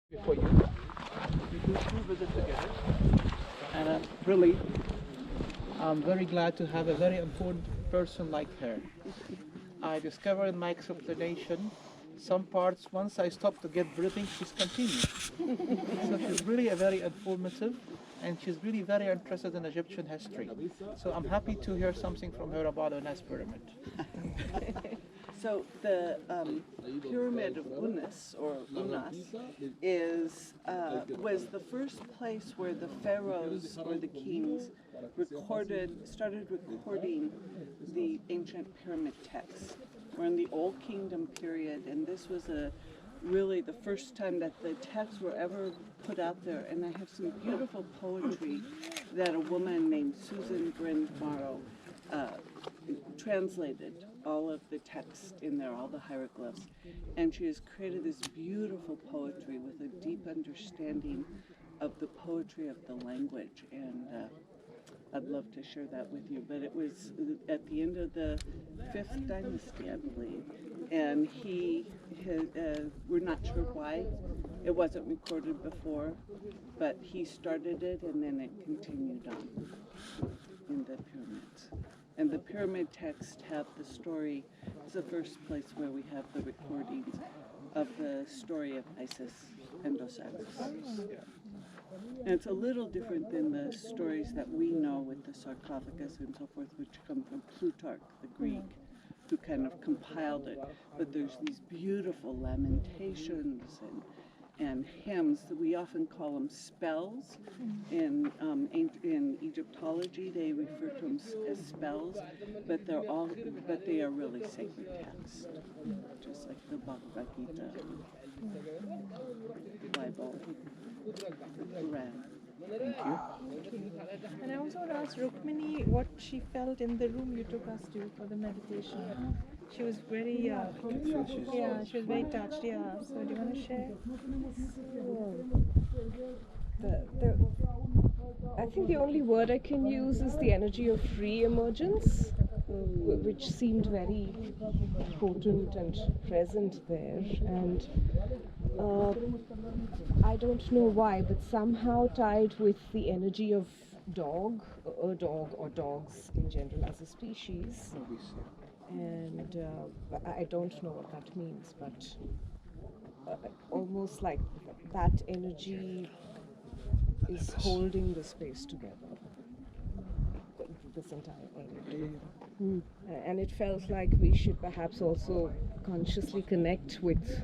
For you. We do 2 visits together, and I'm very glad to have a very important person like her. I discovered in my explanation some parts, once I stopped to get breathing, she's continued. So she's really a very informative, and she's really very interested in Egyptian history. So I'm happy to hear something from her about the Naz pyramid. So the pyramid of Unas, or Unas, was the first place where the pharaohs or the kings started recording the ancient pyramid texts. We're in the Old Kingdom period, and this was really the first time that the texts were ever put out there. And I have some beautiful poetry that a woman named Susan Bryn-Morrow translated all of the text in there, all the hieroglyphs, and she has created this beautiful poetry with a deep understanding of the poetry of the language, and I'd love to share that with you. But it was at the end of the 5th dynasty, I believe, and we're not sure why it wasn't recorded before, but he started it and then it continued on in the pyramids. And the pyramid texts have the story. It's the first place where we have the recordings of the story of Isis and Osiris. And it's a little different than the stories that we know with the sarcophagus and so forth, which come from Plutarch, the Greek, who kind of compiled it. But there's these beautiful lamentations and hymns that we often call them spells. In Egyptology, they refer to them as spells, but they are really sacred texts, just like the Bhagavad Gita, the Bible, the Quran. Thank you. And I also want to ask Rukmini what she felt in the room you took us to for the meditation. She was very, she was very touched, yeah. So do you want to share? I think the only word I can use is the energy of free emergence, which seemed very potent and present there. And I don't know why, but somehow tied with the energy of dog or dogs in general as a species. And I don't know what that means, but almost like that energy is holding the space together, this entire area. And it felt like we should perhaps also consciously connect with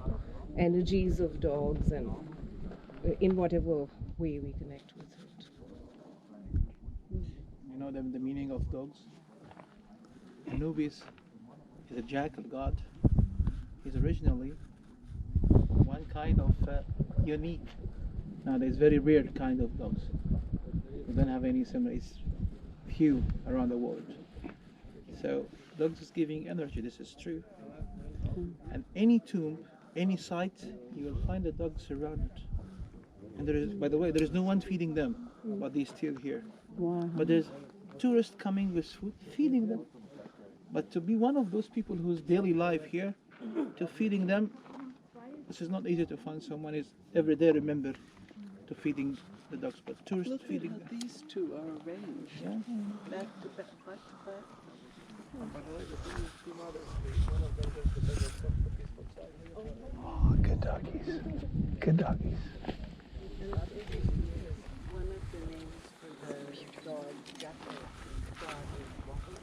energies of dogs, and in whatever way we connect with it. You know the meaning of dogs? Anubis is a jackal god. He's originally one kind of unique. Now there's very rare kind of dogs. We don't have any similar. It's few around the world. So dogs is giving energy. This is true. And any tomb, any site, you will find the dogs surrounded. And there is, by the way, there is no one feeding them, but they're still here. Wow. But there's tourists coming with food, feeding them. But to be one of those people whose daily life here, to feeding them, this is not easy to find someone who's every day remember to feeding the dogs, but tourists Look feeding at how them. these two are arranged, Yeah. back to back, back to back. Oh, good doggies. Good doggies. One of the names for the dog, jackal dog, is Waffle.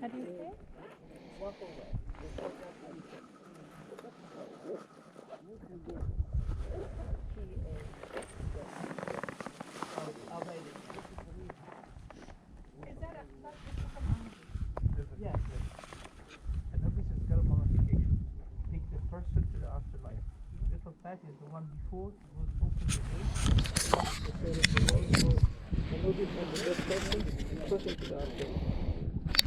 How do you say? Yes. And this is mummification. Take the person to the afterlife. Little Pat is the one before it was open the gate. The notice of the dead person to the afterlife.